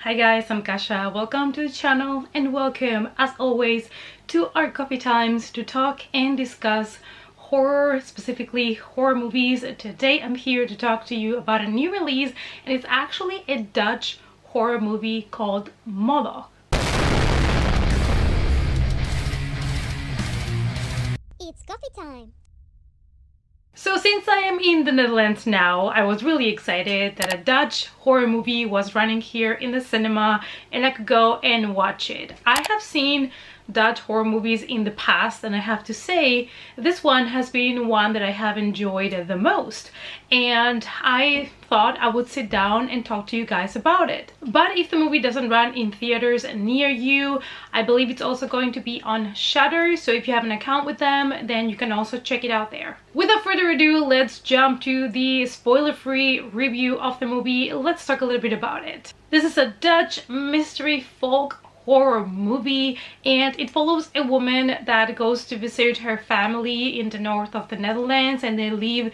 Hi guys, I'm Kasha. Welcome to the channel and welcome as always to our coffee times to talk and discuss horror, specifically horror movies. Today I'm here to talk to you about a new release, and it's actually a Dutch horror movie called Moloch. It's coffee time. So since I am in the Netherlands now, I was really excited that a Dutch horror movie was running here in the cinema and I could go and watch it. I have seen Dutch horror movies in the past, and I have to say this one has been one that I have enjoyed the most, and I thought I would sit down and talk to you guys about it. But if the movie doesn't run in theaters near you, I believe it's also going to be on Shudder, so if you have an account with them, then you can also check it out there. Without further ado, let's jump to the spoiler-free review of the movie. Let's talk a little bit about it. This is a Dutch mystery folk horror movie, and it follows a woman that goes to visit her family in the north of the Netherlands, and they live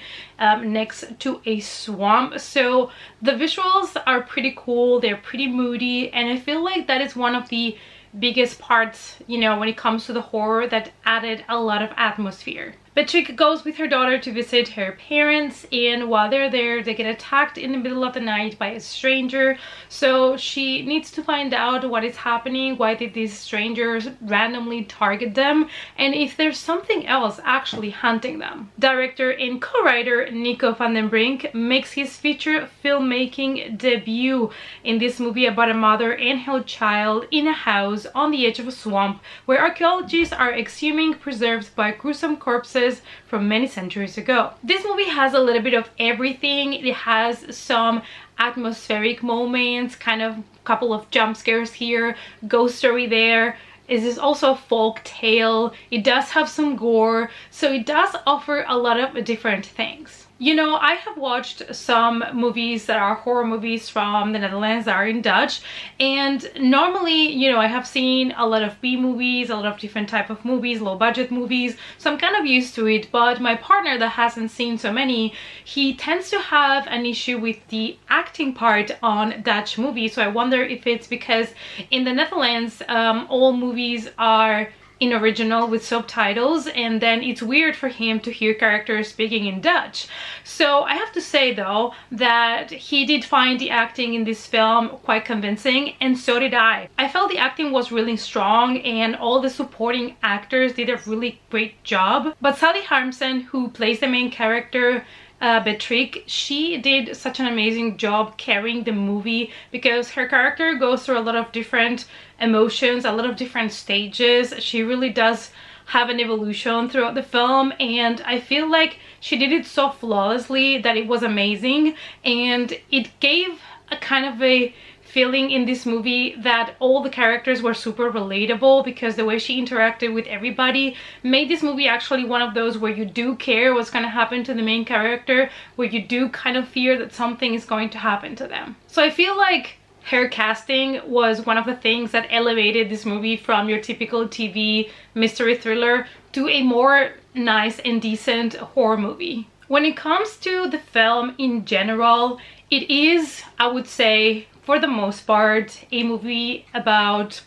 next to a swamp. So the visuals are pretty cool, they're pretty moody, and I feel like that is one of the biggest parts, you know, when it comes to the horror, that added a lot of atmosphere. Patrick goes with her daughter to visit her parents, and while they're there they get attacked in the middle of the night by a stranger. So she needs to find out what is happening, why did these strangers randomly target them, and if there's something else actually hunting them. Director and co-writer Nico van den Brink makes his feature filmmaking debut in this movie about a mother and her child in a house on the edge of a swamp where archaeologists are exhuming preserves by gruesome corpses from many centuries ago. This movie has a little bit of everything. It has some atmospheric moments, kind of a couple of jump scares here, ghost story there. It is also a folk tale. It does have some gore, so it does offer a lot of different things. You know, I have watched some movies that are horror movies from the Netherlands that are in Dutch, and normally, you know, I have seen a lot of B movies, a lot of different type of movies, low budget movies, so I'm kind of used to it. But my partner that hasn't seen so many, he tends to have an issue with the acting part on Dutch movies. So I wonder if it's because in the Netherlands all movies are in original with subtitles, and then it's weird for him to hear characters speaking in Dutch. So I have to say though that he did find the acting in this film quite convincing, and so did I. I felt the acting was really strong and all the supporting actors did a really great job. But Sally Harmsen, who plays the main character, Patrick, she did such an amazing job carrying the movie, because her character goes through a lot of different emotions, a lot of different stages. She really does have an evolution throughout the film, and I feel like she did it so flawlessly that it was amazing, and it gave a kind of a feeling in this movie that all the characters were super relatable, because the way she interacted with everybody made this movie actually one of those where you do care what's going to happen to the main character, where you do kind of fear that something is going to happen to them. So I feel like her casting was one of the things that elevated this movie from your typical TV mystery thriller to a more nice and decent horror movie. When it comes to the film in general, it is, I would say, for the most part, a movie about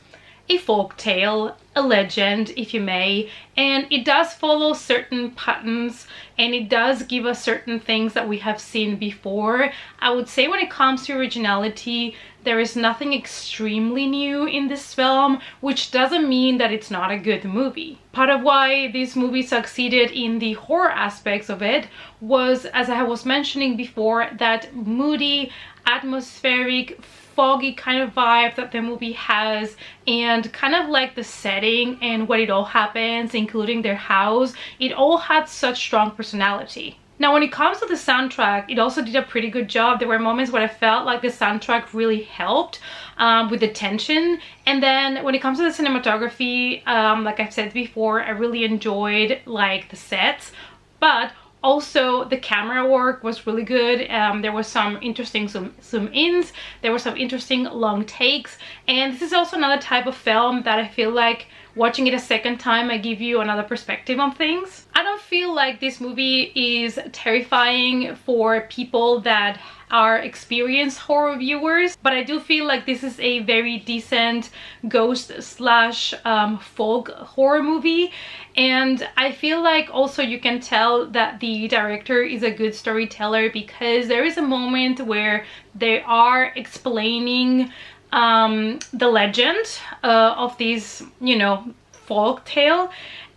a folk tale, a legend, if you may, and it does follow certain patterns, and it does give us certain things that we have seen before. I would say when it comes to originality, there is nothing extremely new in this film, which doesn't mean that it's not a good movie. Part of why this movie succeeded in the horror aspects of it was, as I was mentioning before, that moody, atmospheric, foggy kind of vibe that the movie has, and kind of like the setting and when it all happens, including their house, it all had such strong personality. Now when it comes to the soundtrack, it also did a pretty good job. There were moments where I felt like the soundtrack really helped with the tension. And then when it comes to the cinematography, like I've said before, I really enjoyed like the sets, but also the camera work was really good. There was some interesting zoom ins, there were some interesting long takes, and this is also another type of film that I feel like watching it a second time I give you another perspective on things. I don't feel like this movie is terrifying for people that are experienced horror viewers, but I do feel like this is a very decent ghost slash folk horror movie. And I feel like also you can tell that the director is a good storyteller, because there is a moment where they are explaining the legend of this, you know, folk tale.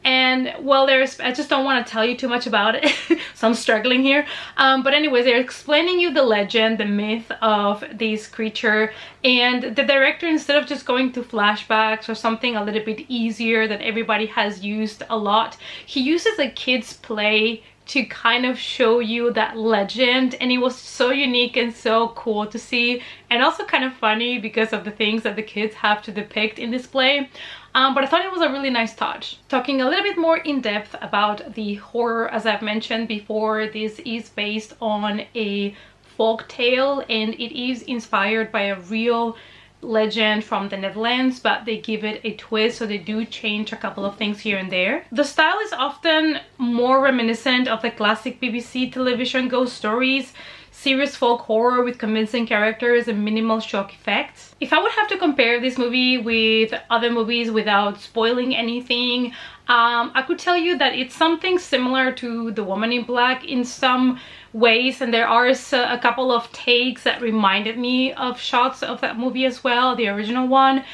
And well, I just don't want to tell you too much about it, so I'm struggling here. But anyways, they're explaining you the legend, the myth of this creature, and the director, instead of just going to flashbacks or something a little bit easier that everybody has used a lot, he uses a kid's play to kind of show you that legend, and it was so unique and so cool to see, and also kind of funny because of the things that the kids have to depict in this play. But I thought it was a really nice touch. Talking a little bit more in depth about the horror, as I've mentioned before, this is based on a folk tale, and it is inspired by a real legend from the Netherlands, but they give it a twist, so they do change a couple of things here and there. The style is often more reminiscent of the classic BBC television ghost stories, serious folk horror with convincing characters and minimal shock effects. If I would have to compare this movie with other movies without spoiling anything, I could tell you that it's something similar to The Woman in Black in some ways, and there are a couple of takes that reminded me of shots of that movie as well, the original one.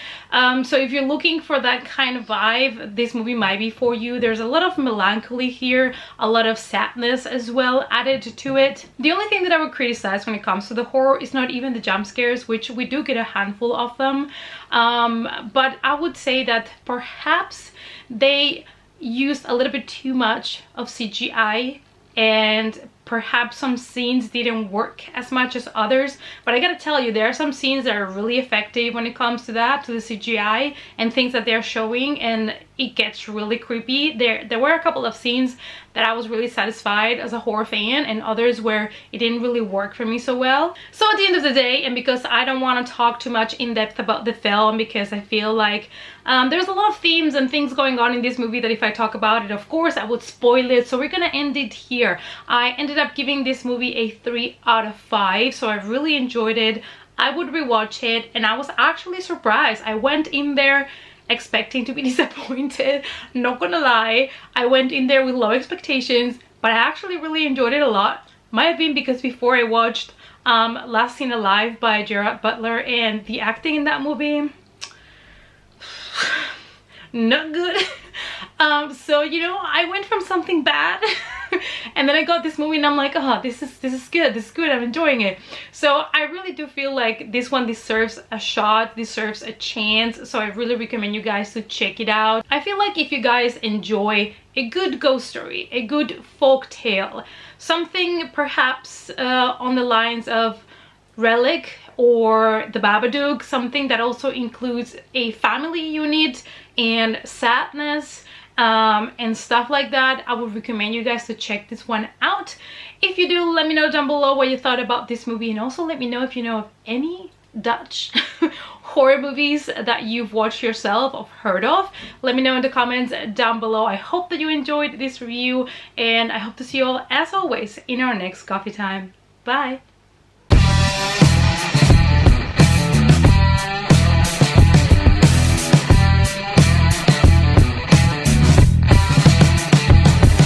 So if you're looking for that kind of vibe, this movie might be for you. There's a lot of melancholy here, a lot of sadness as well added to it. The only thing that I would criticize when it comes to the horror is not even the jump scares, which we do get a handful of them, but I would say that perhaps they used a little bit too much of CGI, and perhaps some scenes didn't work as much as others. But I gotta tell you, there are some scenes that are really effective when it comes to that, to the CGI and things that they're showing, and it gets really creepy. There were a couple of scenes that I was really satisfied as a horror fan, and others where it didn't really work for me so well. So at the end of the day, and because I don't want to talk too much in depth about the film, because I feel like there's a lot of themes and things going on in this movie that if I talk about it, of course I would spoil it, so we're gonna end it here. I ended up giving this movie a 3 out of 5, so I really enjoyed it. I would rewatch it, and I was actually surprised. I went in there expecting to be disappointed, not gonna lie. I went in there with low expectations, but I actually really enjoyed it a lot. Might have been because before I watched Last Seen Alive by Gerard Butler, and the acting in that movie, not good. So you know, I went from something bad and then I got this movie and I'm like, oh, this is good, I'm enjoying it. So I really do feel like this one deserves a shot, deserves a chance, so I really recommend you guys to check it out. I feel like if you guys enjoy a good ghost story, a good folk tale, something perhaps on the lines of Relic or The Babadook, something that also includes a family unit and sadness and stuff like that, I would recommend you guys to check this one out. If you do, let me know down below what you thought about this movie, and also let me know if you know of any Dutch horror movies that you've watched yourself or heard of. Let me know in the comments down below. I hope that you enjoyed this review, and I hope to see you all, as always, in our next coffee time. Bye!